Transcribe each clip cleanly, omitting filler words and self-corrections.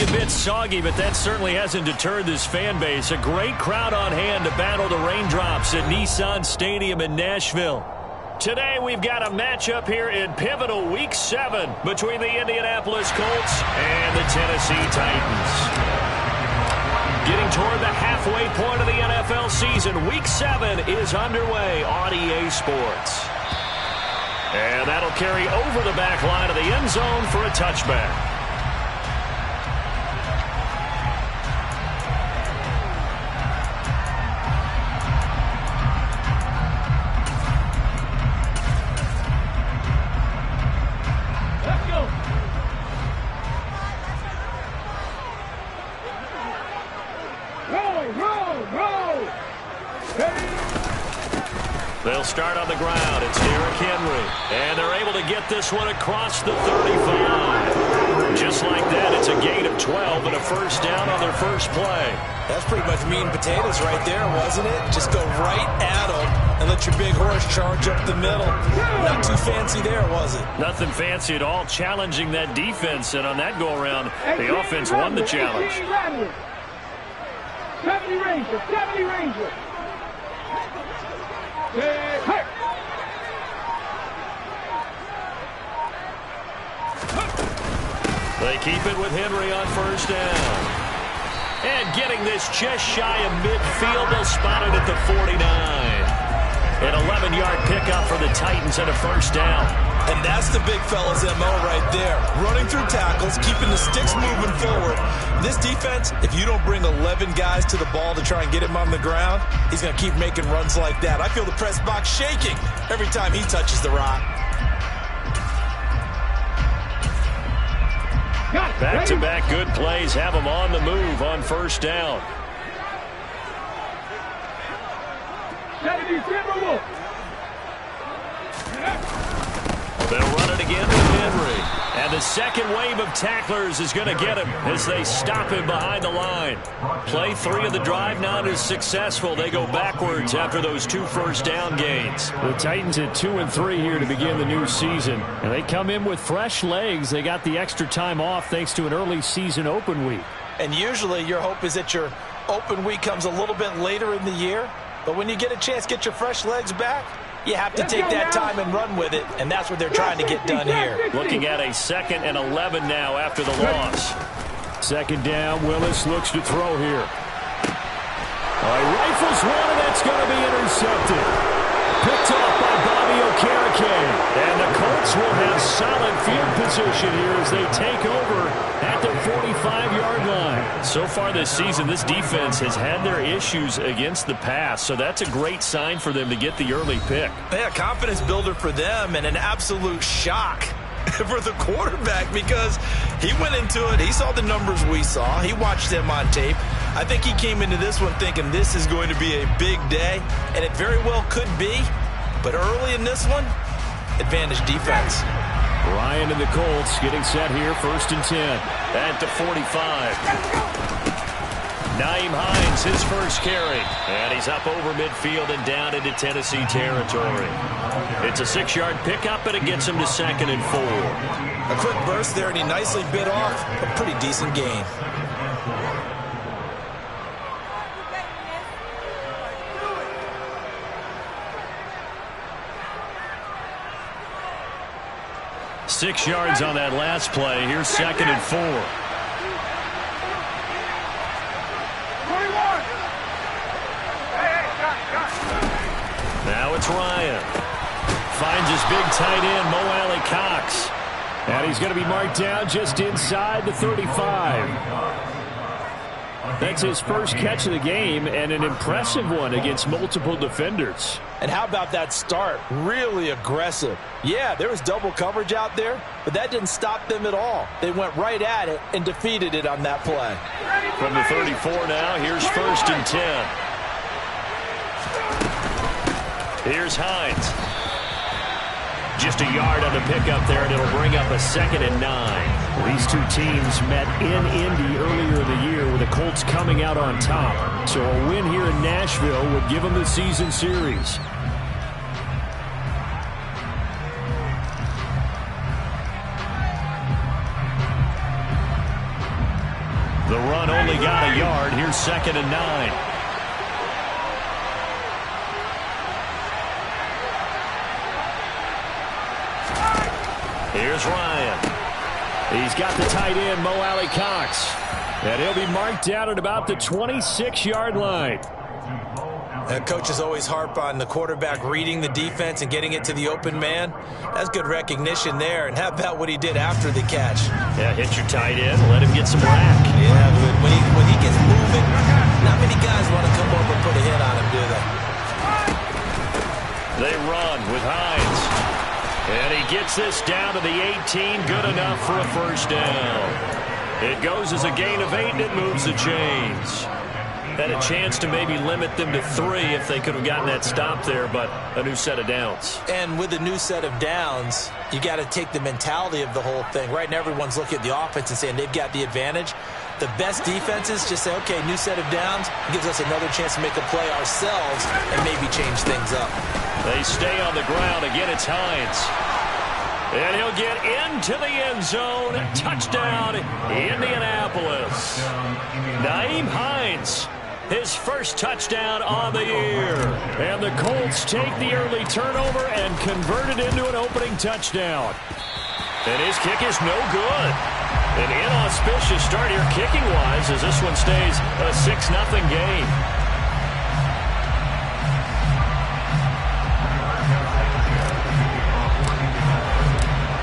be a bit soggy, but that certainly hasn't deterred this fan base. A great crowd on hand to battle the raindrops at Nissan Stadium in Nashville. Today we've got a matchup here in pivotal Week 7 between the Indianapolis Colts and the Tennessee Titans. Getting toward the halfway point of the NFL season, Week 7 is underway on EA Sports. And that'll carry over the back line of the end zone for a touchback. They'll start on the ground. It's Derrick Henry. And they're able to get this one across the 35. Just like that, it's a gain of 12 and a first down on their first play. That's pretty much meat and potatoes right there, wasn't it? Just go right at them and let your big horse charge up the middle. Not too fancy there, was it? Nothing fancy at all, challenging that defense. And on that go-around, the offense won the challenge. 70 Rangers, 70 Rangers. They keep it with Henry on first down. And getting this just shy of midfield, they'll spot it at the 49. An 11-yard pickup for the Titans and a first down. And that's the big fella's MO right there. Running through tackles, keeping the sticks moving forward. This defense, if you don't bring 11 guys to the ball to try and get him on the ground, he's going to keep making runs like that. I feel the press box shaking every time he touches the rock. Back-to-back good plays have him on the move on first down. They'll run it again with Henry. And the second wave of tacklers is going to get him as they stop him behind the line. Play 3 of the drive not as successful. They go backwards after those 2 first down gains. The Titans at 2-3 here to begin the new season. And they come in with fresh legs. They got the extra time off thanks to an early season open week. And usually your hope is that your open week comes a little bit later in the year. But when you get a chance to get your fresh legs back, you have to take that time and run with it, and that's what they're trying to get done here. Looking at a 2nd and 11 now after the loss. Second down, Willis looks to throw here. Rifles one, and that's going to be intercepted. Picked off by Bobby Okereke. And the Colts will have solid field position here as they take over at the 45-yard line. So far this season, this defense has had their issues against the pass, so that's a great sign for them to get the early pick. Yeah, confidence builder for them and an absolute shock for the quarterback because he went into it. He saw the numbers we saw. He watched them on tape. I think he came into this one thinking this is going to be a big day, and it very well could be. But early in this one, advantage defense. Ryan and the Colts getting set here, 1st and 10. At the 45. Nyheim Hines, his first carry. And he's up over midfield and down into Tennessee territory. It's a 6-yard pickup, and it gets him to 2nd and 4. A quick burst there, and he nicely bit off a pretty decent gain. Six yards on that last play. Here's 2nd and 4. Now it's Ryan. Finds his big tight end, Mo Alley Cox. And he's going to be marked down just inside the 35. That's his first catch of the game, and an impressive one against multiple defenders. And how about that start? Really aggressive. Yeah, there was double coverage out there, but that didn't stop them at all. They went right at it and defeated it on that play. From the 34 now, here's 1st and 10. Here's Hines. Just a yard on the pickup there, and it'll bring up a 2nd and 9. These two teams met in Indy earlier in the year with the Colts coming out on top. So a win here in Nashville would give them the season series. The run only got a yard. Here's 2nd and 9. Here's Ryan. He's got the tight end, Mo Alley-Cox. And he'll be marked down at about the 26-yard line. Coaches always harp on the quarterback reading the defense and getting it to the open man. That's good recognition there. And how about what he did after the catch? Yeah, hit your tight end, let him get some rack. Yeah, when he gets moving, not many guys want to come over and put a hit on him, do they? They run with Hines. And he gets this down to the 18, good enough for a first down. It goes as a gain of 8, and it moves the chains. Had a chance to maybe limit them to 3 if they could have gotten that stop there, but a new set of downs. And with a new set of downs, you got to take the mentality of the whole thing. Right now, everyone's looking at the offense and saying they've got the advantage. The best defenses just say, okay, new set of downs gives us another chance to make a play ourselves and maybe change things up. They stay on the ground. Again, it's Hines. And he'll get into the end zone. Touchdown, Indianapolis. Nyheim Hines, his first touchdown on the year. And the Colts take the early turnover and convert it into an opening touchdown. And his kick is no good. An inauspicious start here kicking-wise as this one stays a 6-0 game.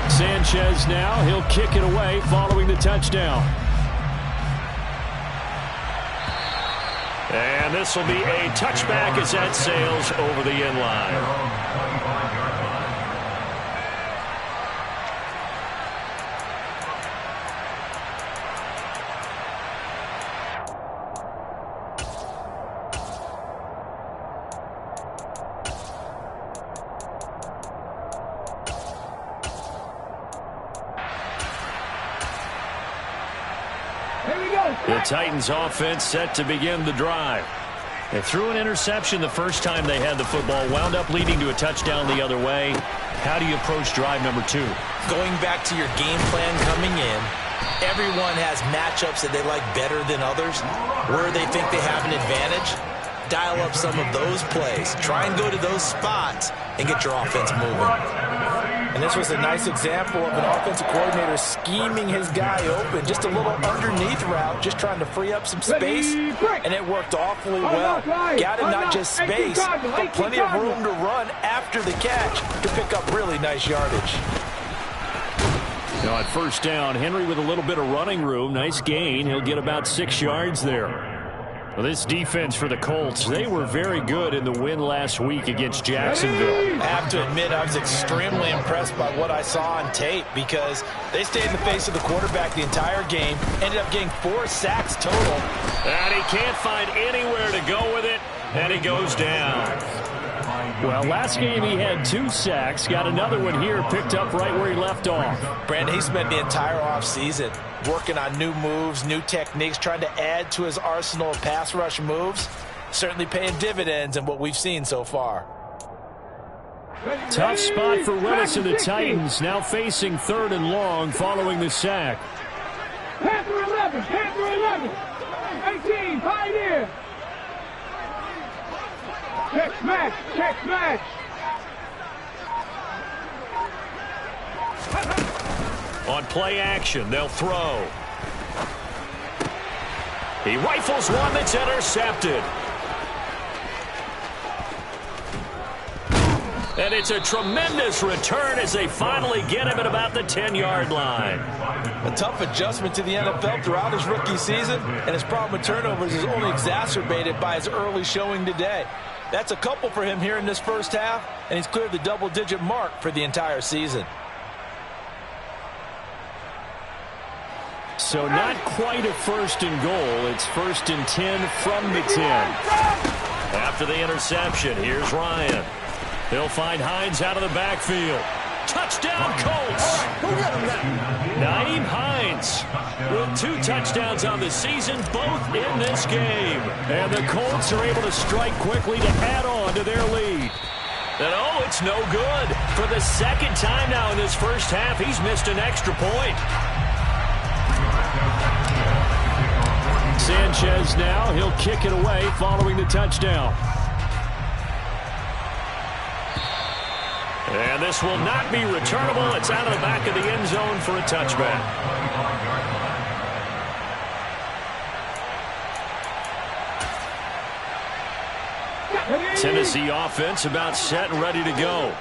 Sanchez now, he'll kick it away following the touchdown. And this will be a touchback as that sails over the end line. The Titans offense set to begin the drive. They threw an interception the first time they had the football, wound up leading to a touchdown the other way. How do you approach drive number 2? Going back to your game plan coming in, everyone has matchups that they like better than others, where they think they have an advantage. Dial up some of those plays. Try and go to those spots and get your offense moving. And this was a nice example of an offensive coordinator scheming his guy open. Just a little underneath route, just trying to free up some space. And it worked awfully well. Got him not just space, but plenty of room to run after the catch to pick up really nice yardage. Now at first down, Henry with a little bit of running room. Nice gain. He'll get about 6 yards there. Well, this defense for the Colts, they were very good in the win last week against Jacksonville. I have to admit, I was extremely impressed by what I saw on tape because they stayed in the face of the quarterback the entire game, ended up getting 4 sacks total. And he can't find anywhere to go with it, and he goes down. Well, last game he had 2 sacks, got another one here, picked up right where he left off. Brandon, he spent the entire offseason working on new moves, new techniques, trying to add to his arsenal of pass rush moves. Certainly paying dividends in what we've seen so far. Tough spot for Willis and the Titans, now facing 3rd and long following the sack. Panther 11, Panther 11, 18, Pioneer. Check smash, check smash. On play action, they'll throw. He rifles one that's intercepted. And it's a tremendous return as they finally get him at about the 10-yard line. A tough adjustment to the NFL throughout his rookie season, and his problem with turnovers is only exacerbated by his early showing today. That's a couple for him here in this first half, and he's cleared the double-digit mark for the entire season. So not quite a 1st and goal. It's 1st and 10 from the 10. After the interception, here's Ryan. He'll find Hines out of the backfield. Touchdown, Colts! Nyheim Hines with 2 touchdowns on the season, both in this game. And the Colts are able to strike quickly to add on to their lead. And oh, it's no good. For the 2nd time now in this first half, he's missed an extra point. Sanchez now. He'll kick it away following the touchdown. And this will not be returnable. It's out of the back of the end zone for a touchback. Tennessee offense about set and ready to go.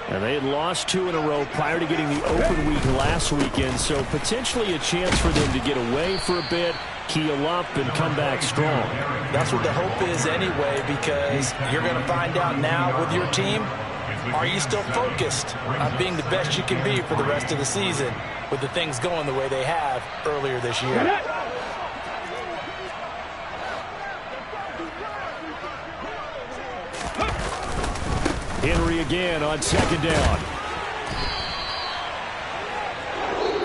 And they had lost 2 in a row prior to getting the open week last weekend, so potentially a chance for them to get away for a bit, keel up, and come back strong. That's what the hope is anyway, because you're going to find out now with your team, are you still focused on being the best you can be for the rest of the season with the things going the way they have earlier this year? Henry again on second down.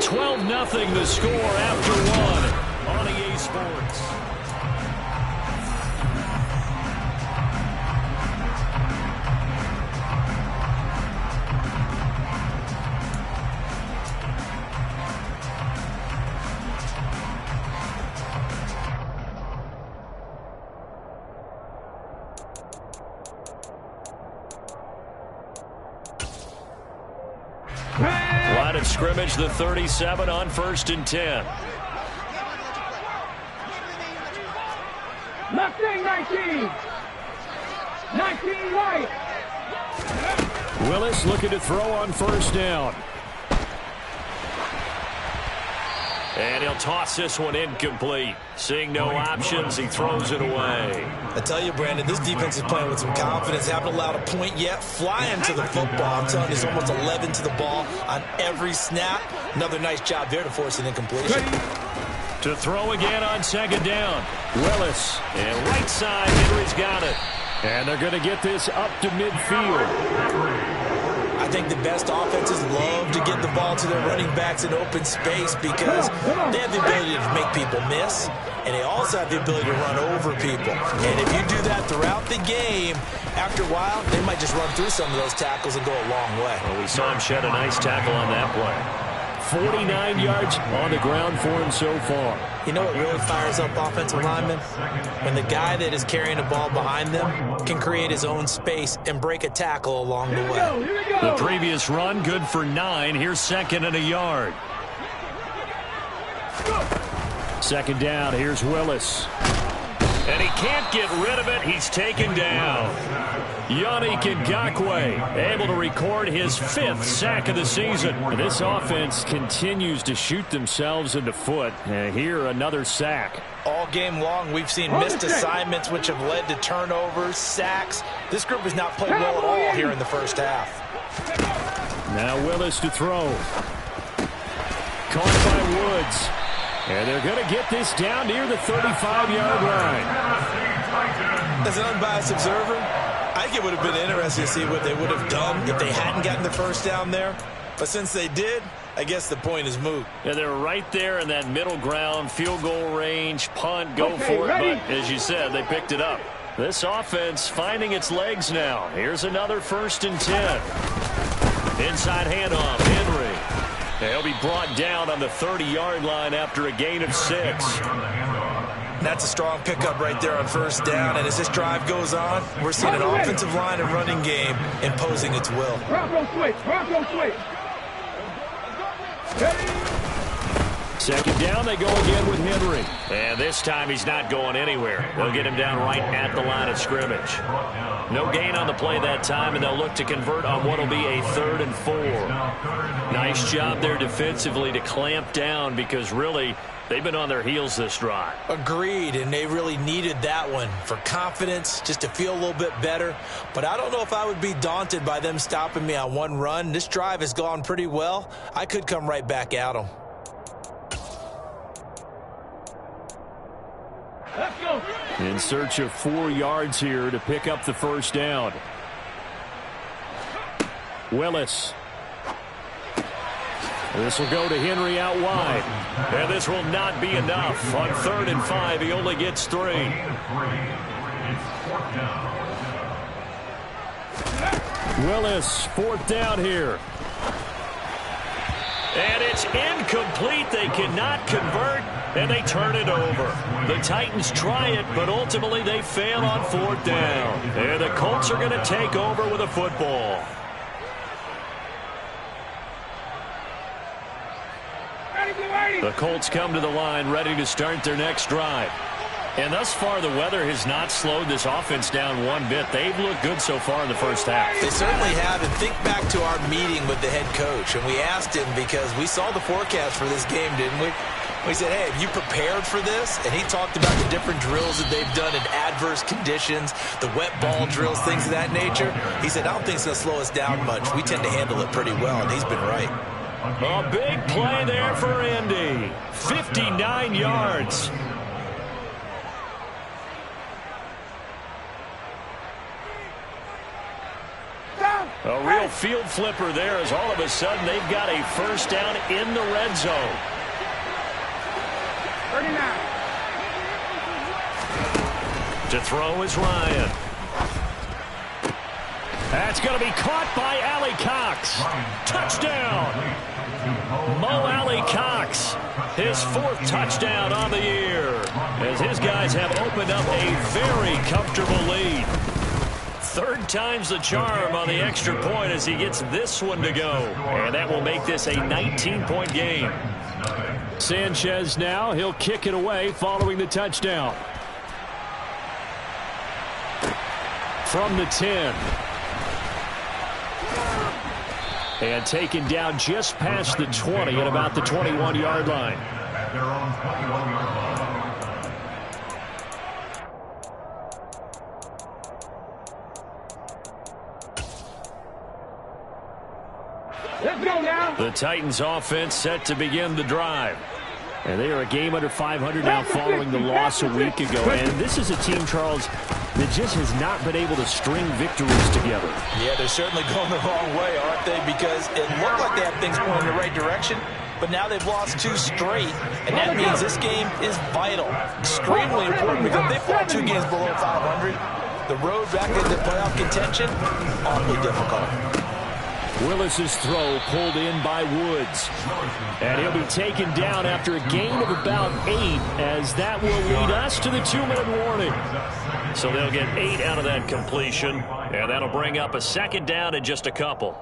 12-0 the score after 1 on EA Sports. Line of scrimmage, the 37 on 1st and 10. Left wing 19. 19 right. Willis looking to throw on 1st down. And he'll toss this one incomplete. Seeing no options, he throws it away. I tell you, Brandon, this defense is playing with some confidence. Haven't allowed a point yet. Flying to the football. I'm telling you, it's almost 11 to the ball on every snap. Another nice job there to force an incompletion. To throw again on 2nd down. Willis. And right side, Henry's got it. And they're going to get this up to midfield. I think the best offenses love to get the ball to their running backs in open space because they have the ability to make people miss, and they also have the ability to run over people. And if you do that throughout the game, after a while, they might just run through some of those tackles and go a long way. Well, we saw him shed a nice tackle on that play. 49 yards on the ground for him so far. You know what really fires up offensive linemen? When the guy that is carrying the ball behind them can create his own space and break a tackle along the way. The previous run, good for 9. Here's 2nd and a yard. 2nd down, here's Willis. And he can't get rid of it. He's taken down. Yannick Ngakoue able to record his 5th sack of the season. And this offense continues to shoot themselves in the foot. And here, another sack. All game long, we've seen missed assignments which have led to turnovers, sacks. This group has not played well at all here in the first half. Now Willis to throw. Caught by Woods. And they're going to get this down near the 35-yard line. As an unbiased observer, I think it would have been interesting to see what they would have done if they hadn't gotten the first down there. But since they did, I guess the point is moot. Yeah, they're right there in that middle ground, field goal range, punt, go for it. Ready. But as you said, they picked it up. This offense finding its legs now. Here's another 1st and 10. Inside handoff, Henry. He'll be brought down on the 30-yard line after a gain of 6. That's a strong pickup right there on 1st down. And as this drive goes on, we're seeing an offensive line and running game imposing its will. Bronco switch. Bronco switch. 2nd down, they go again with Henry. And this time he's not going anywhere. They'll get him down right at the line of scrimmage. No gain on the play that time, and they'll look to convert on what will be a 3rd and 4. Nice job there defensively to clamp down because really they've been on their heels this drive. Agreed, and they really needed that one for confidence, just to feel a little bit better. But I don't know if I would be daunted by them stopping me on one run. This drive has gone pretty well. I could come right back at them. Let's go. In search of 4 yards here to pick up the 1st down. Willis. This will go to Henry out wide. And this will not be enough. On 3rd and 5, he only gets 3. Willis, 4th down here. And it's incomplete. They cannot convert, and they turn it over. The Titans try it, but ultimately they fail on 4th down. And the Colts are going to take over with a football. The Colts come to the line ready to start their next drive. And thus far, the weather has not slowed this offense down one bit. They've looked good so far in the first half. They certainly have. And think back to our meeting with the head coach. And we asked him because we saw the forecast for this game, didn't we? We said, hey, have you prepared for this? And he talked about the different drills that they've done in adverse conditions, the wet ball drills, things of that nature. He said, I don't think it's going to slow us down much. We tend to handle it pretty well, and he's been right. A big play there for Indy. 59 yards. A real field flipper there as all of a sudden they've got a first down in the red zone. 39. To throw is Ryan. That's going to be caught by Alley Cox. Touchdown. Mo Alley Cox, his 4th touchdown on the year, as his guys have opened up a very comfortable lead. 3rd time's the charm on the extra point as he gets this one to go. And that will make this a 19-point game. Sanchez now, he'll kick it away following the touchdown. From the 10. And taken down just past the 20 at about the 21-yard line. Let's go now. The Titans offense set to begin the drive. And they are a game under 500 now following the loss a week ago. And this is a team, Charles, that just has not been able to string victories together. Yeah, they're certainly going the wrong way, aren't they? Because it looked like they have things going in the right direction, but now they've lost 2 straight, and that means this game is vital, extremely important, because they fall 2 games below 500. The road back into playoff contention, awfully difficult. Willis's throw pulled in by Woods. And he'll be taken down after a gain of about 8, as that will lead us to the 2-minute warning. So they'll get 8 out of that completion, and that'll bring up a 2nd down in just a couple.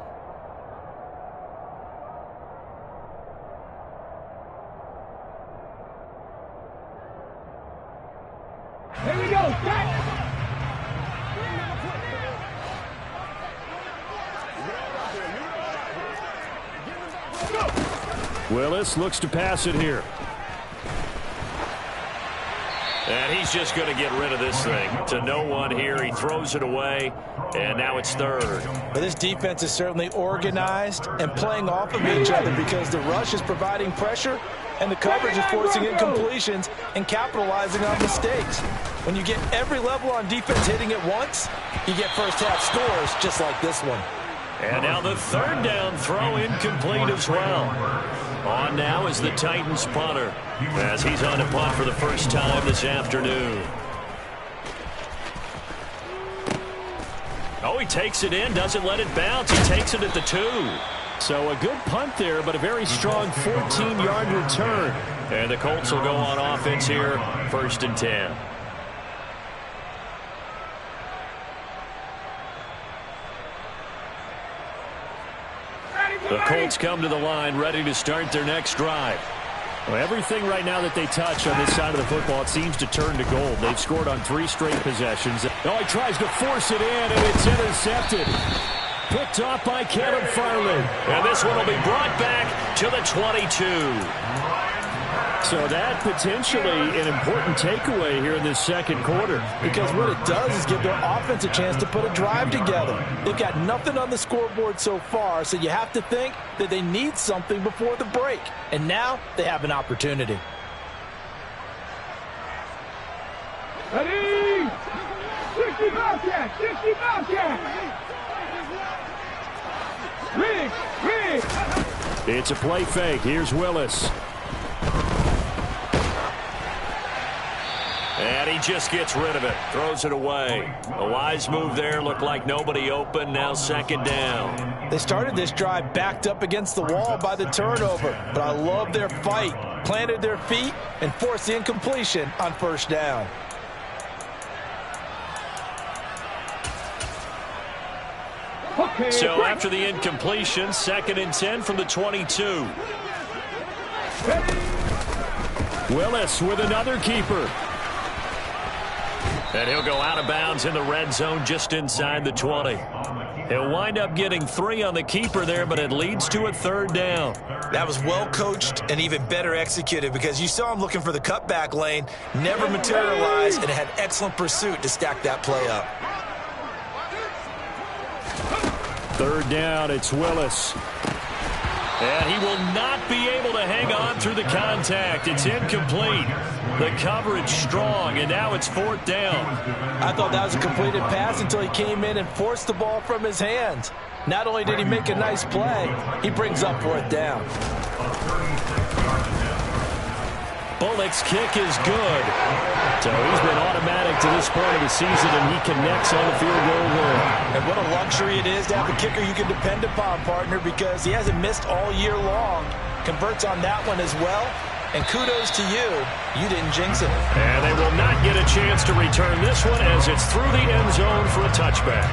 Here we go. Back. Willis looks to pass it here. And he's just going to get rid of this thing. To no one here. He throws it away, and now it's 3rd. But this defense is certainly organized and playing off of each other because the rush is providing pressure and the coverage is forcing incompletions and capitalizing on mistakes. When you get every level on defense hitting at once, you get first-half scores just like this one. And now the 3rd down throw incomplete as well. On now is the Titans punter, as he's on to punt for the first time this afternoon. Oh, he takes it in, doesn't let it bounce. He takes it at the 2. So a good punt there, but a very strong 14-yard return. And the Colts will go on offense here, 1st and 10. The Colts come to the line ready to start their next drive. Well, everything right now that they touch on this side of the football, it seems to turn to gold. They've scored on 3 straight possessions. Oh, he tries to force it in, and it's intercepted. Picked off by Caleb Farley. And this one will be brought back to the 22. So that potentially an important takeaway here in this 2nd quarter. Because what it does is give their offense a chance to put a drive together. They've got nothing on the scoreboard so far, so you have to think that they need something before the break. And now they have an opportunity. Ready? 60 Bobcat! 60 Bobcat! Rig! It's a play fake. Here's Willis. And he just gets rid of it. Throws it away. A wise move there. Looked like nobody open. Now second down. They started this drive backed up against the wall by the turnover. But I love their fight. Planted their feet and forced the incompletion on first down. So after the incompletion, second and 10 from the 22. Willis with another keeper. And he'll go out of bounds in the red zone just inside the 20. He'll wind up getting 3 on the keeper there, but it leads to a third down. That was well coached and even better executed because you saw him looking for the cutback lane, never materialized, and had excellent pursuit to stack that play up. Third down, it's Willis. And he will not be able to hang on through the contact. It's incomplete. The coverage strong, and now it's fourth down. I thought that was a completed pass until he came in and forced the ball from his hands. Not only did he make a nice play, he brings up fourth down. Bullock's kick is good. So he's been automatic to this point of the season, and he connects on the field goal there. And what a luxury it is to have a kicker you can depend upon, partner, because he hasn't missed all year long. Converts on that one as well. And kudos to you. You didn't jinx it. And they will not get a chance to return this one as it's through the end zone for a touchback.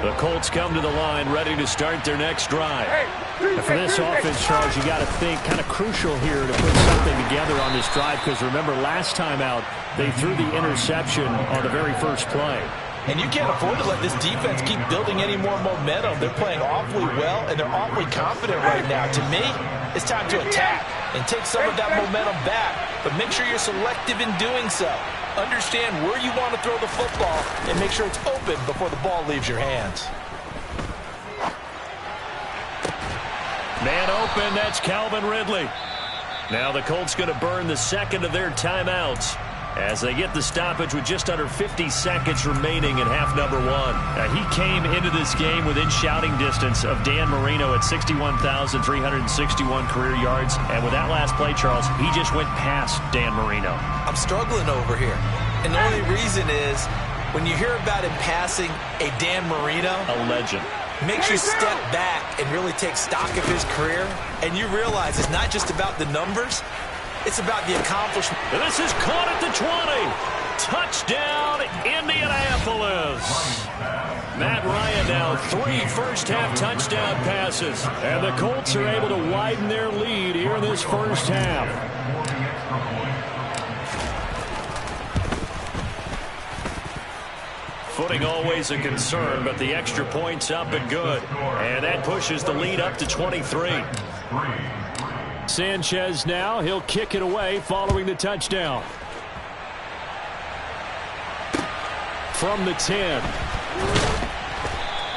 The Colts come to the line ready to start their next drive. And for this offense, Charles, you got to think kind of crucial here to put something together on this drive because remember last time out they threw the interception on the very first play. And you can't afford to let this defense keep building any more momentum. They're playing awfully well, and they're awfully confident right now. To me, it's time to attack and take some of that momentum back, but make sure you're selective in doing so. Understand where you want to throw the football and make sure it's open before the ball leaves your hands. Man open, that's Calvin Ridley. Now the Colts going to burn the second of their timeouts as they get the stoppage with just under 50 seconds remaining in half number one. Now, he came into this game within shouting distance of Dan Marino at 61,361 career yards. And with that last play, Charles, he just went past Dan Marino. I'm struggling over here. And the only reason is when you hear about him passing a Dan Marino, a legend, makes you step back and really take stock of his career. And you realize it's not just about the numbers. It's about the accomplishment. And this is caught at the 20. Touchdown, Indianapolis. Matt Ryan now 3 first-half touchdown passes. And the Colts are able to widen their lead here in this first half. Footing always a concern, but the extra point's up and good. And that pushes the lead up to 23. Sanchez now, he'll kick it away following the touchdown. From the 10.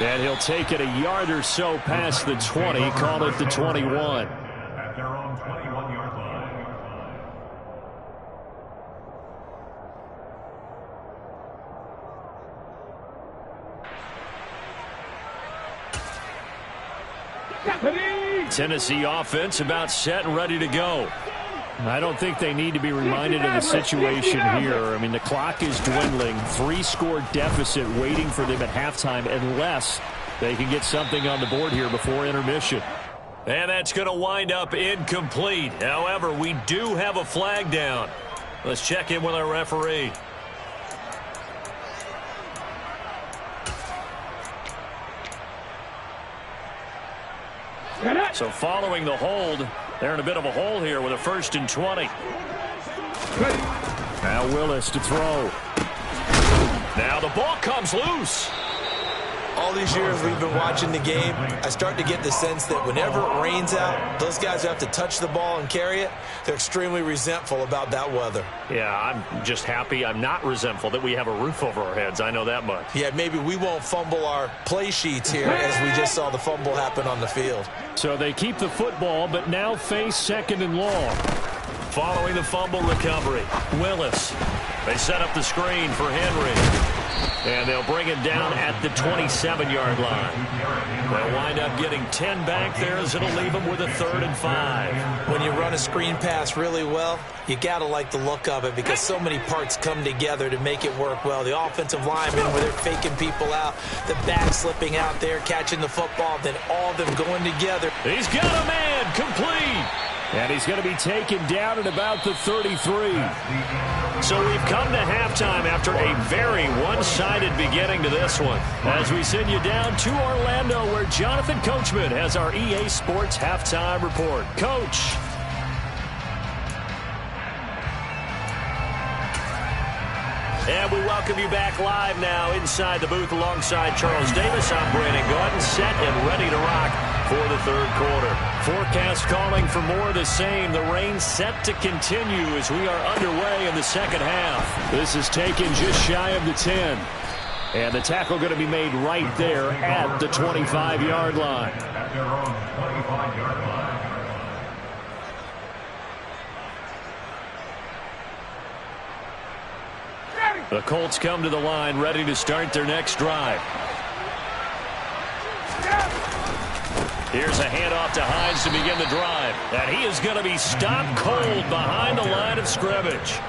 And he'll take it a yard or so past the 20, call it the 21. At their own 21-yard line. Tennessee offense about set and ready to go. I don't think they need to be reminded of the situation here. I mean, the clock is dwindling. 3-score deficit waiting for them at halftime unless they can get something on the board here before intermission. And that's going to wind up incomplete. However, we do have a flag down. Let's check in with our referee. So following the hold, they're in a bit of a hole here with a 1st and 20. Now Willis to throw. Now the ball comes loose. All these years we've been watching the game, I start to get the sense that whenever it rains out, those guys who have to touch the ball and carry it, they're extremely resentful about that weather. Yeah, I'm just happy I'm not resentful that we have a roof over our heads. I know that much. Yeah, maybe we won't fumble our play sheets here as we just saw the fumble happen on the field. So they keep the football, but now face 2nd and long. Following the fumble recovery, Willis. They set up the screen for Henry. And they'll bring him down at the 27-yard line. They'll wind up getting 10 back there as it'll leave them with a 3rd and 5. When you run a screen pass really well, you got to like the look of it because so many parts come together to make it work well. The offensive linemen where they're faking people out, the back slipping out there, catching the football, then all of them going together. He's got a man complete. And he's going to be taken down at about the 33. So we've come to halftime after a very one-sided beginning to this one. As we send you down to Orlando, where Jonathan Coachman has our EA Sports halftime report. Coach. And we welcome you back live now inside the booth alongside Charles Davis. I'm Brandon Gaudin, set and ready to rock for the 3rd quarter. Forecast calling for more of the same. The rain set to continue as we are underway in the 2nd half. This is taken just shy of the 10. And the tackle going to be made right there at the 25-yard line. At their own 25-yard line. The Colts come to the line ready to start their next drive. Here's a handoff to Hines to begin the drive. And he is going to be stopped cold behind the line of scrimmage.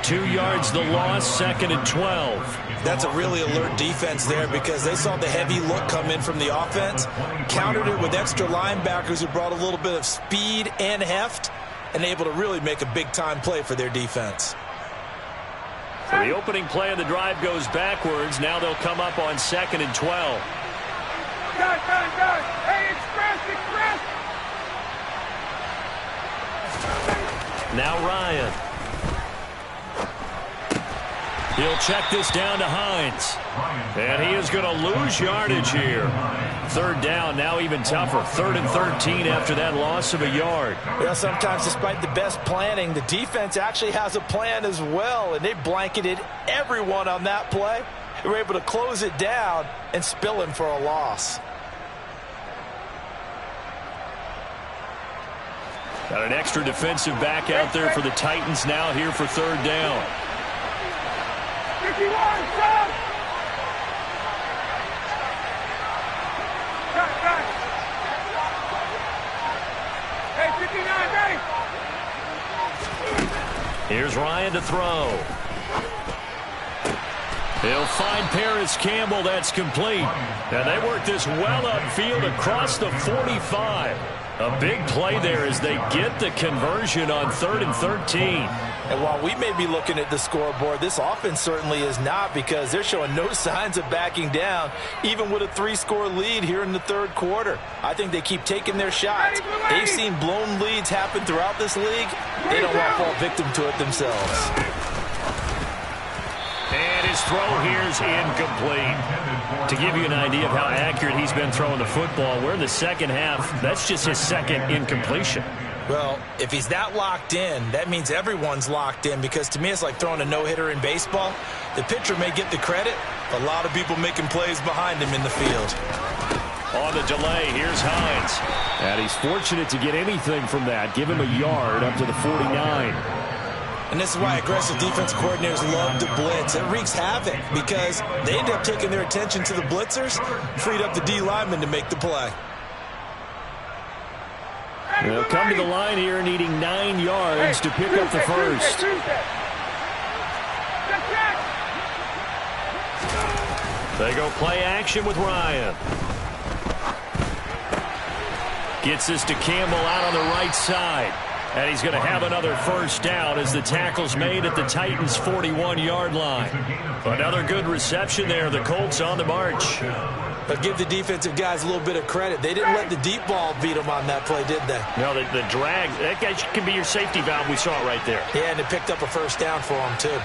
2 yards the loss, 2nd and 12. That's a really alert defense there because they saw the heavy look come in from the offense, countered it with extra linebackers who brought a little bit of speed and heft, and able to really make a big-time play for their defense. So the opening play of the drive goes backwards. Now they'll come up on 2nd and 12. Gun. Hey, express. Now Ryan. He'll check this down to Hines. And he is going to lose yardage here. 3rd down, now even tougher. 3rd and 13 after that loss of a yard. Well, sometimes despite the best planning, the defense actually has a plan as well, and they blanketed everyone on that play. They were able to close it down and spill him for a loss. Got an extra defensive back out there for the Titans now here for 3rd down. 51, stop! Cut. Hey, 59, ready? Here's Ryan to throw. He'll find Paris Campbell. That's complete. And they work this well upfield across the 45. A big play there as they get the conversion on 3rd and 13. And while we may be looking at the scoreboard, this offense certainly is not because they're showing no signs of backing down, even with a 3-score lead here in the 3rd quarter. I think they keep taking their shots. They've seen blown leads happen throughout this league. They don't want to fall victim to it themselves. And his throw here is incomplete. To give you an idea of how accurate he's been throwing the football, we're in the 2nd half. That's just his 2nd incompletion. Well, if he's that locked in, that means everyone's locked in because to me it's like throwing a no-hitter in baseball. The pitcher may get the credit, a lot of people making plays behind him in the field. On the delay, here's Hines. And he's fortunate to get anything from that. Give him a yard up to the 49. And this is why aggressive defense coordinators love to blitz. It wreaks havoc because they end up taking their attention to the blitzers, freed up the D lineman to make the play. They'll come to the line here needing 9 yards to pick up the first. They go play action with Ryan. Gets this to Campbell out on the right side. And he's going to have another first down as the tackle's made at the Titans' 41-yard line. Another good reception there. The Colts on the march. But give the defensive guys a little bit of credit. They didn't let the deep ball beat them on that play, did they? No, the drag, that guy can be your safety valve. We saw it right there. Yeah, and it picked up a first down for them, too.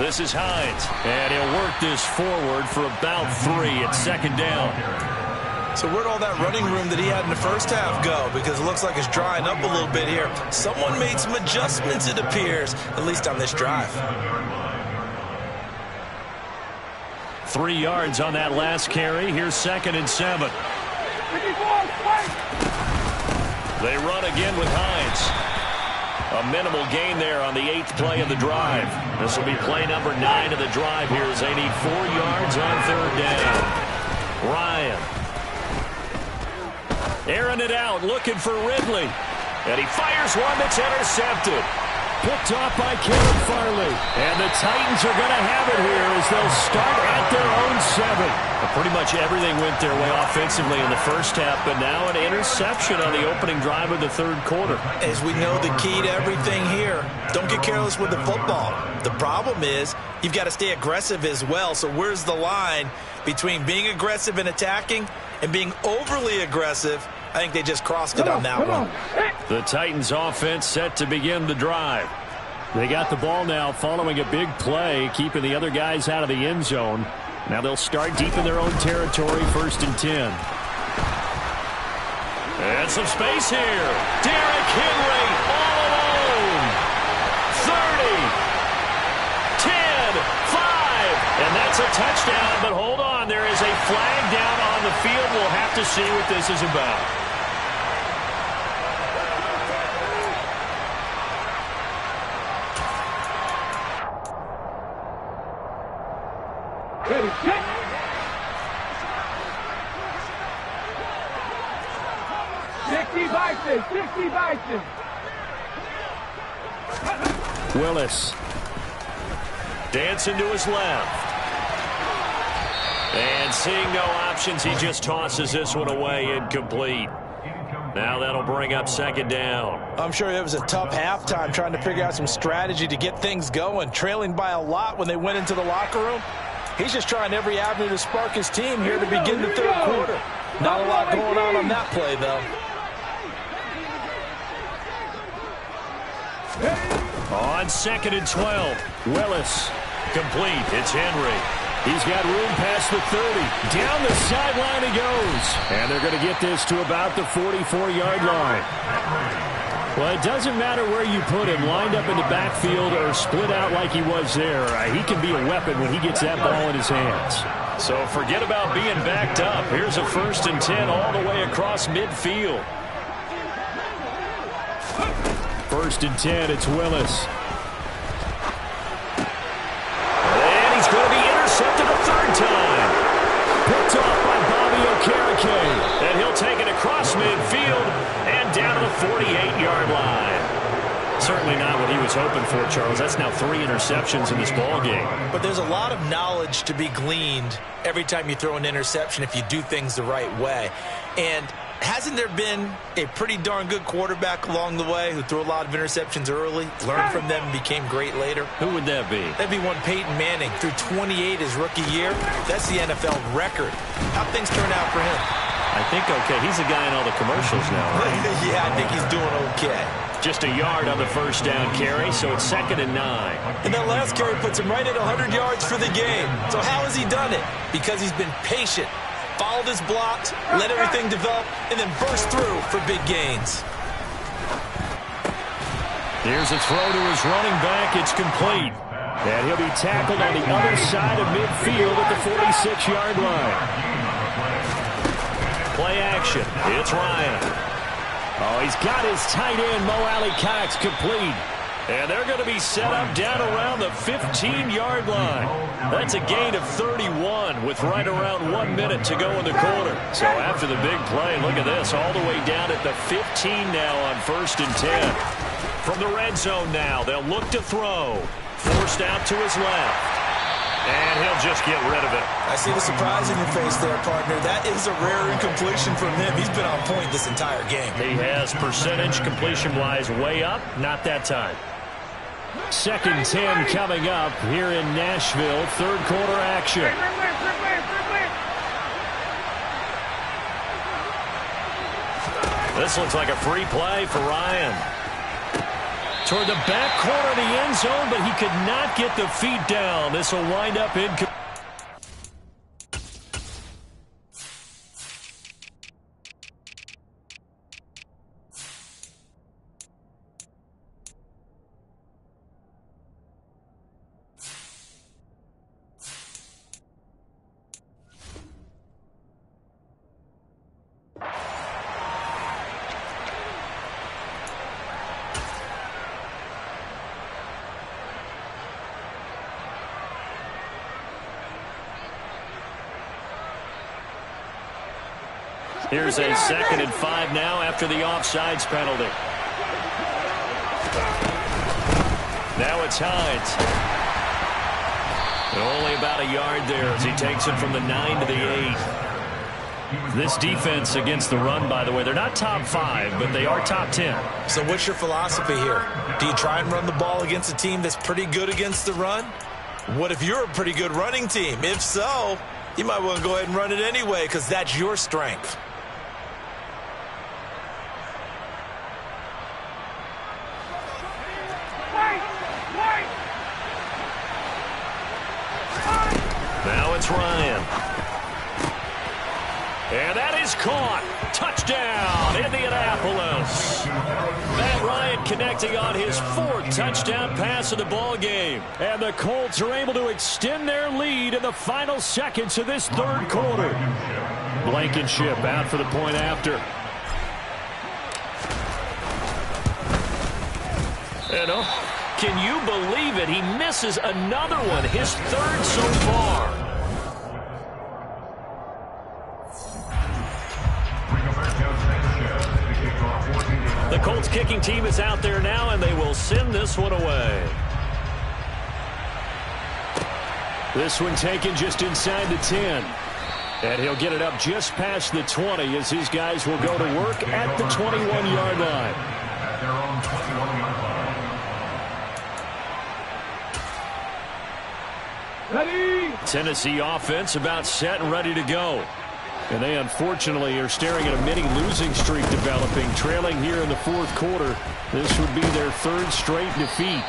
This is Hines, and he'll work this forward for about 3 at 2nd down. So where'd all that running room that he had in the first half go? Because it looks like it's drying up a little bit here. Someone made some adjustments, it appears, at least on this drive. 3 yards on that last carry. Here's 2nd and 7. They run again with Hines. A minimal gain there on the 8th play of the drive. This will be play number 9 of the drive here as they need 4 yards on 3rd down. Ryan. Airing it out, looking for Ridley. And he fires one that's intercepted. Picked off by Caleb Farley. And the Titans are going to have it here as they'll start at their own 7. Pretty much everything went their way offensively in the first half, but now an interception on the opening drive of the 3rd quarter. As we know, the key to everything here, don't get careless with the football. The problem is you've got to stay aggressive as well. So where's the line between being aggressive and attacking and being overly aggressive? I think they just crossed it on that one. The Titans offense set to begin the drive. They got the ball now following a big play, keeping the other guys out of the end zone. Now they'll start deep in their own territory, 1st and 10. And some space here. Derrick Henry all alone. 30, 10, 5. And that's a touchdown, but hold on. There is a flag down on the field. We'll have to see what this is about. Ready, set. Sixty Bison. Willis. Dancing to his left. And seeing no options, he just tosses this one away, incomplete. Now that'll bring up 2nd down. I'm sure it was a tough halftime trying to figure out some strategy to get things going, trailing by a lot when they went into the locker room. He's just trying every avenue to spark his team here to begin the 3rd quarter. Not a lot going on that play, though. On 2nd and 12. Willis. Complete. It's Henry. He's got room past the 30. Down the sideline he goes. And they're going to get this to about the 44-yard line. Well, it doesn't matter where you put him, lined up in the backfield or split out like he was there. He can be a weapon when he gets that ball in his hands. So forget about being backed up. Here's a 1st and 10 all the way across midfield. 1st and 10, it's Willis. And he's going to be intercepted a 3rd time. Picked off by Bobby Okereke. And he'll take it across midfield and down to the 48-yard line. Certainly not what he was hoping for, Charles. That's now 3 interceptions in this ballgame. But there's a lot of knowledge to be gleaned every time you throw an interception if you do things the right way. And hasn't there been a pretty darn good quarterback along the way who threw a lot of interceptions early, learned from them, and became great later? Who would that be? That'd be one Peyton Manning. Threw 28 his rookie year. That's the NFL record. How'd things turn out for him? I think okay. He's the guy in all the commercials now, right? Yeah, I think he's doing okay. Just a yard on the 1st down carry, so it's 2nd and 9. And that last carry puts him right at 100 yards for the game. So how has he done it? Because he's been patient, followed his blocks, let everything develop, and then burst through for big gains. Here's a throw to his running back. It's complete. And he'll be tackled on the other side of midfield at the 46-yard line. Play action. It's Ryan. Oh, he's got his tight end, Mo Alley-Cox, complete. And they're going to be set up down around the 15-yard line. That's a gain of 31 with right around 1 minute to go in the quarter. So after the big play, look at this, all the way down at the 15 now on 1st and 10. From the red zone now, they'll look to throw. Forced out to his left. And he'll just get rid of it. I see the surprise in your face there, partner. That is a rare incompletion from him. He's been on point this entire game. He has percentage completion-wise way up. Not that time. 2nd and 10 coming up here in Nashville. 3rd quarter action. This looks like a free play for Ryan. Toward the back corner of the end zone, but he could not get the feet down. This will wind up in. Here's a 2nd and 5 now after the offsides penalty. Now it's Hines. Only about a yard there as he takes it from the 9 to the 8. This defense against the run, by the way, they're not top 5, but they are top 10. So what's your philosophy here? Do you try and run the ball against a team that's pretty good against the run? What if you're a pretty good running team? If so, you might want to go ahead and run it anyway because that's your strength. Now it's Ryan. And that is caught. Touchdown, Indianapolis. Matt Ryan connecting on his 4th touchdown pass of the ball game. And the Colts are able to extend their lead in the final seconds of this 3rd quarter. Blankenship out for the point after. Can you believe it? He misses another one, his 3rd so far. The Colts kicking team is out there now, and they will send this one away. This one taken just inside the 10. And he'll get it up just past the 20 as his guys will go to work at the 21-yard line. At their own 21-yard line. Ready. Tennessee offense about set and ready to go. And they unfortunately are staring at a mini losing streak developing, trailing here in the 4th quarter. This would be their 3rd straight defeat.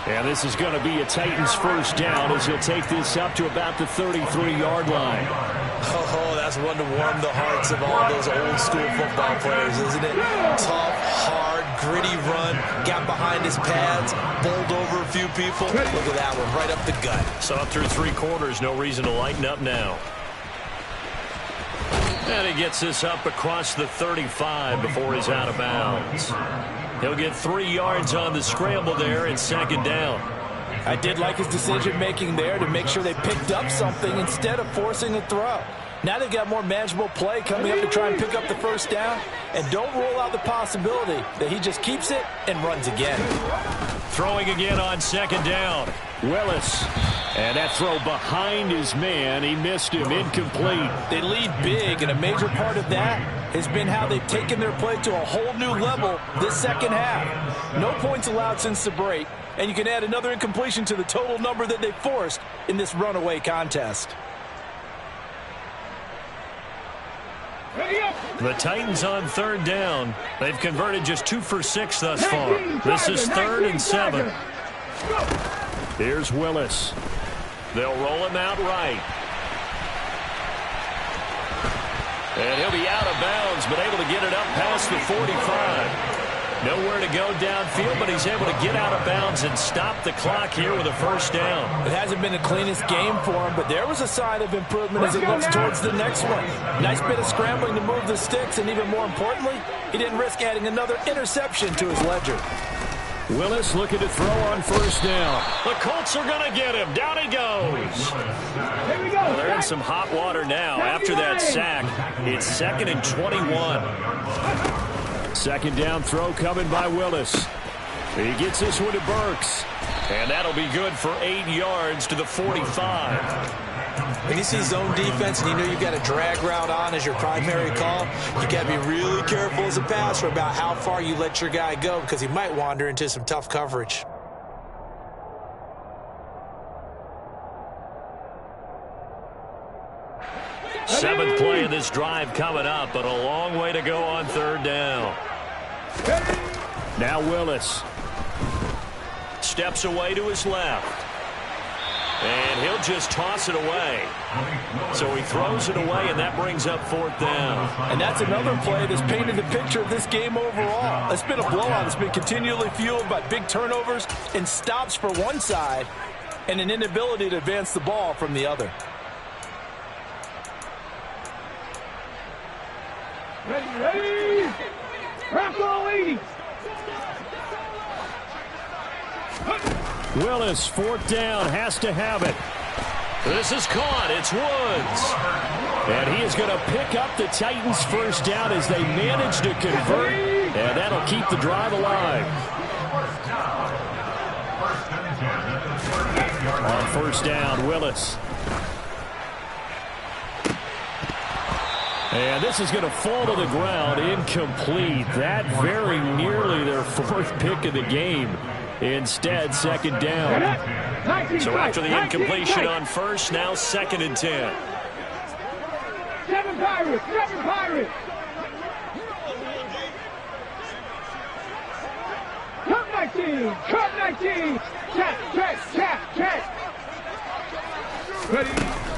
And this is going to be a Titans first down as he'll take this up to about the 33-yard line. Oh, that's one to warm the hearts of all those old school football players, isn't it? Tough, hard, gritty run, got behind his pads, bowled over a few people. Look at that one, right up the gut. So up through 3 quarters, no reason to lighten up now. And he gets this up across the 35 before he's out of bounds. He'll get 3 yards on the scramble there and 2nd down. I did like his decision-making there to make sure they picked up something instead of forcing a throw. Now they've got more manageable play coming up to try and pick up the first down. And don't rule out the possibility that he just keeps it and runs again. Throwing again on 2nd down. Willis. And that throw behind his man. He missed him. Incomplete. They lead big, and a major part of that has been how they've taken their play to a whole new level this 2nd half. No points allowed since the break, and you can add another incompletion to the total number that they forced in this runaway contest. The Titans on 3rd down. They've converted just 2 for 6 thus far. This is 3rd and 7. Here's Willis. They'll roll him out right. And he'll be out of bounds, but able to get it up past the 45. Nowhere to go downfield, but he's able to get out of bounds and stop the clock here with a first down. It hasn't been the cleanest game for him, but there was a sign of improvement as it looks towards the next one. Nice bit of scrambling to move the sticks, and even more importantly, he didn't risk adding another interception to his ledger. Willis looking to throw on first down. The Colts are going to get him. Down he goes. Here we go. Well, they're in some hot water now after that sack. It's 2nd and 21. 2nd down throw coming by Willis. He gets this one to Burks. And that'll be good for 8 yards to the 45. When you see zone defense and you know you've got a drag route on as your primary call, you got to be really careful as a passer about how far you let your guy go because he might wander into some tough coverage. Seventh play of this drive coming up, but a long way to go on 3rd down. Now Willis. Steps away to his left. And he'll just toss it away. So he throws it away, and that brings up 4th down. And that's another play that's painted the picture of this game overall. It's been a blowout. It's been continually fueled by big turnovers and stops for one side and an inability to advance the ball from the other. Ready. Rock all 80. Willis, 4th down, has to have it. This is caught. It's Woods. And he is going to pick up the Titans' first down as they manage to convert. And that'll keep the drive alive. On first down, Willis. And this is going to fall to the ground, incomplete. That very nearly their fourth pick of the game. Instead, second down. So after the incompletion on first, now 2nd and 10. 7 Pirates, 7 Pirates. Cut 19, cut 19. Check. Ready.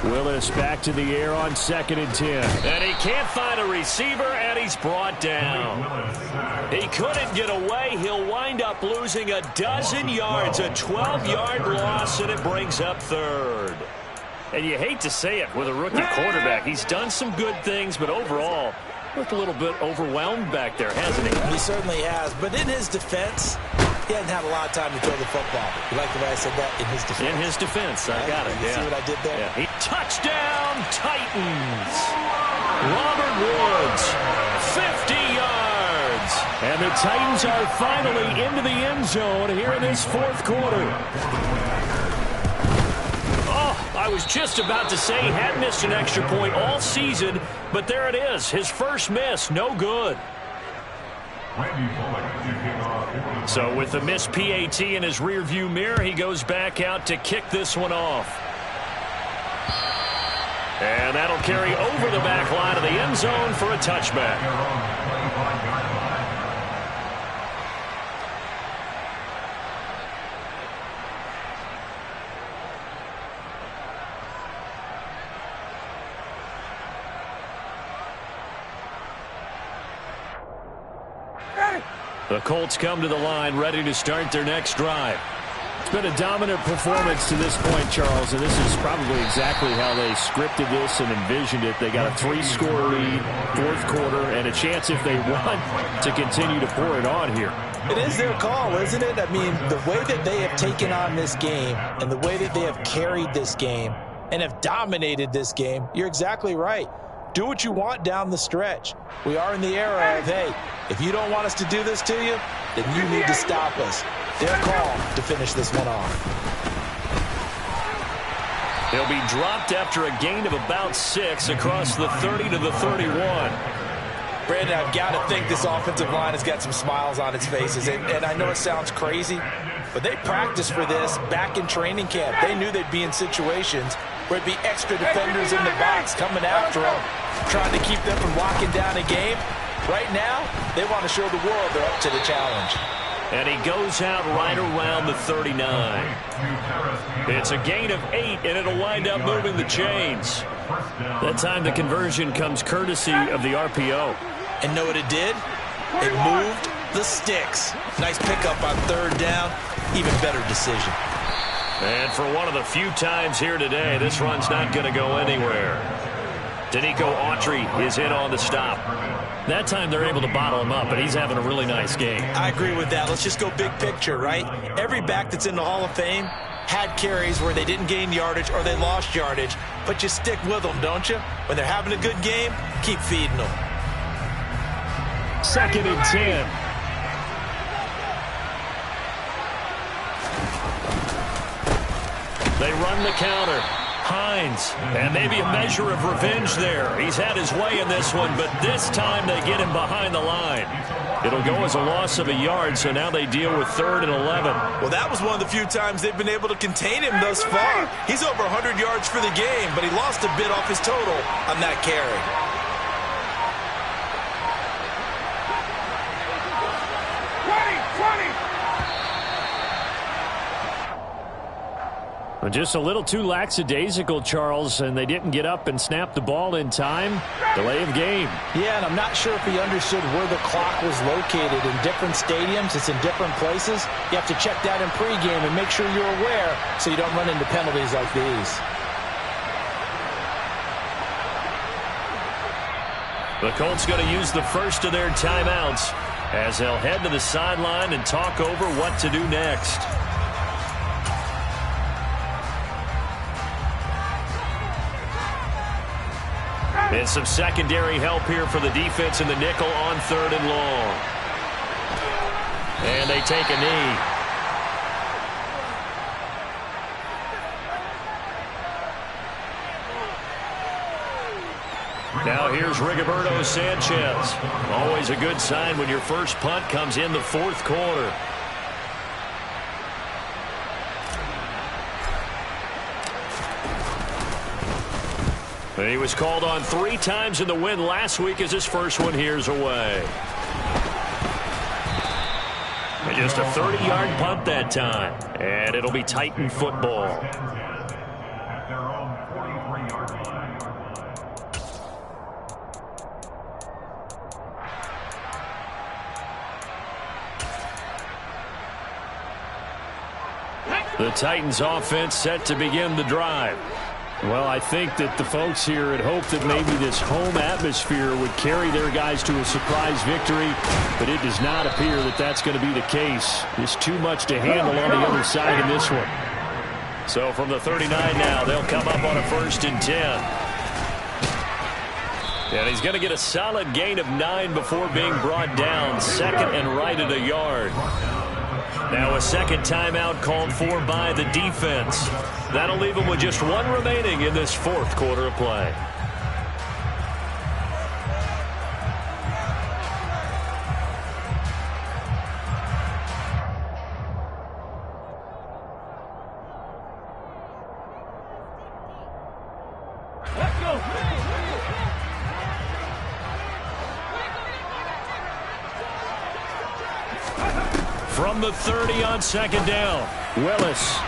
Willis back to the air on 2nd and 10. And he can't find a receiver, and he's brought down. He couldn't get away. He'll wind up losing a dozen yards, a 12-yard loss, and it brings up 3rd. And you hate to say it with a rookie quarterback. He's done some good things, but overall, looked a little bit overwhelmed back there, hasn't he? He certainly has. But in his defense, he hasn't had a lot of time to throw the football. You like the way I said that? In his defense. In his defense. I got it. You see what I did there? Yeah. Touchdown, Titans. Robert Woods, 50 yards. And the Titans are finally into the end zone here in this fourth quarter. I was just about to say he had missed an extra point all season, but there it is. His first miss, no good. So with the missed PAT in his rearview mirror, he goes back out to kick this one off. And that'll carry over the back line of the end zone for a touchback. The Colts come to the line, ready to start their next drive. It's been a dominant performance to this point, Charles, and this is probably exactly how they scripted this and envisioned it. They got a 3-score lead, fourth quarter, and a chance, if they want, to continue to pour it on here. It is their call, isn't it? I mean, the way that they have taken on this game and the way that they have carried this game and have dominated this game, you're exactly right. Do what you want down the stretch. We are in the era of, hey, if you don't want us to do this to you, then you need to stop us. Their call to finish this one off. He'll be dropped after a gain of about 6 across the 30 to the 31. Brandon, I've got to think this offensive line has got some smiles on its faces. And I know it sounds crazy, but they practiced for this back in training camp. They knew they'd be in situations where it'd be extra defenders in the box coming after them, trying to keep them from locking down a game. Right now, they want to show the world they're up to the challenge. And he goes out right around the 39. It's a gain of 8, and it'll wind up moving the chains. That time the conversion comes courtesy of the RPO. And know what it did? It moved the sticks. Nice pickup on 3rd down. Even better decision. And for one of the few times here today, this run's not going to go anywhere. Danico Autry is in on the stop. That time they're able to bottle him up, but he's having a really nice game. I agree with that. Let's just go big picture, right? Every back that's in the Hall of Fame had carries where they didn't gain yardage or they lost yardage, but you stick with them, don't you? When they're having a good game, keep feeding them. 2nd and 10. They run the counter. Hines, and maybe a measure of revenge there. He's had his way in this one, but this time they get him behind the line. It'll go as a loss of a yard, so now they deal with 3rd and 11. Well, that was one of the few times they've been able to contain him thus far. He's over 100 yards for the game, but he lost a bit off his total on that carry. Just a little too lackadaisical, Charles, and they didn't get up and snap the ball in time. Delay of game. Yeah, and I'm not sure if he understood where the clock was located. In different stadiums, it's in different places. You have to check that in pregame and make sure you're aware so you don't run into penalties like these. The Colts going to use the first of their timeouts as they'll head to the sideline and talk over what to do next. And some secondary help here for the defense in the nickel on 3rd and long. And they take a knee. Now here's Rigoberto Sanchez. Always a good sign when your first punt comes in the 4th quarter. And he was called on 3 times in the win last week as his first one here's away. And just a 30-yard punt that time. And it'll be Titan football. At their own 43-yard line. The Titans offense set to begin the drive. Well, I think that the folks here had hoped that maybe this home atmosphere would carry their guys to a surprise victory, but it does not appear that that's going to be the case. There's too much to handle on the other side in this one. So from the 39 now, they'll come up on a 1st and 10. And he's going to get a solid gain of 9 before being brought down. 2nd and right at a yard. Now a second timeout called for by the defense. That'll leave them with just 1 remaining in this 4th quarter of play. Let's go. From the 30 on 2nd down, Willis.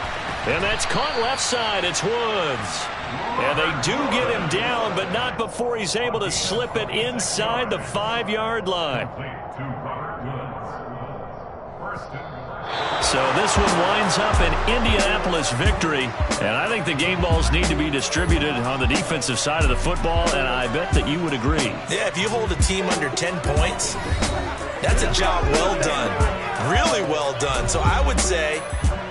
And that's caught left side. It's Woods. And they do get him down, but not before he's able to slip it inside the 5-yard line. So this one winds up an Indianapolis victory. And I think the game balls need to be distributed on the defensive side of the football, and I bet that you would agree. Yeah, if you hold a team under 10 points, that's a job well done. Really well done. So I would say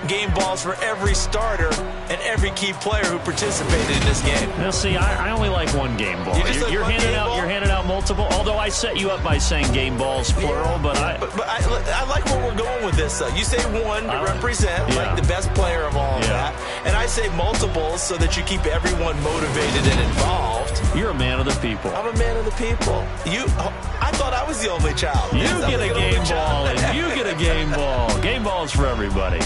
game balls for every starter and every key player who participated in this game. Now, see, I only like 1 game ball. You're handing out multiple. Although I set you up by saying game balls plural, but I like where we're going with this. Though you say 1 to represent like the best player of all of that, and I say multiples so that you keep everyone motivated and involved. You're a man of the people. I'm a man of the people. I thought I was the only child. You get a game ball, and you get a game ball. Game balls for everybody.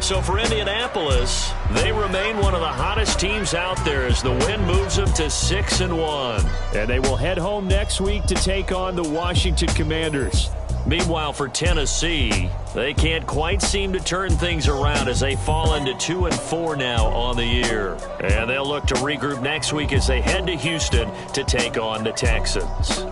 So for Indianapolis, they remain one of the hottest teams out there as the win moves them to 6-1. And they will head home next week to take on the Washington Commanders. Meanwhile, for Tennessee, they can't quite seem to turn things around as they fall into 2-4 now on the year. And they'll look to regroup next week as they head to Houston to take on the Texans.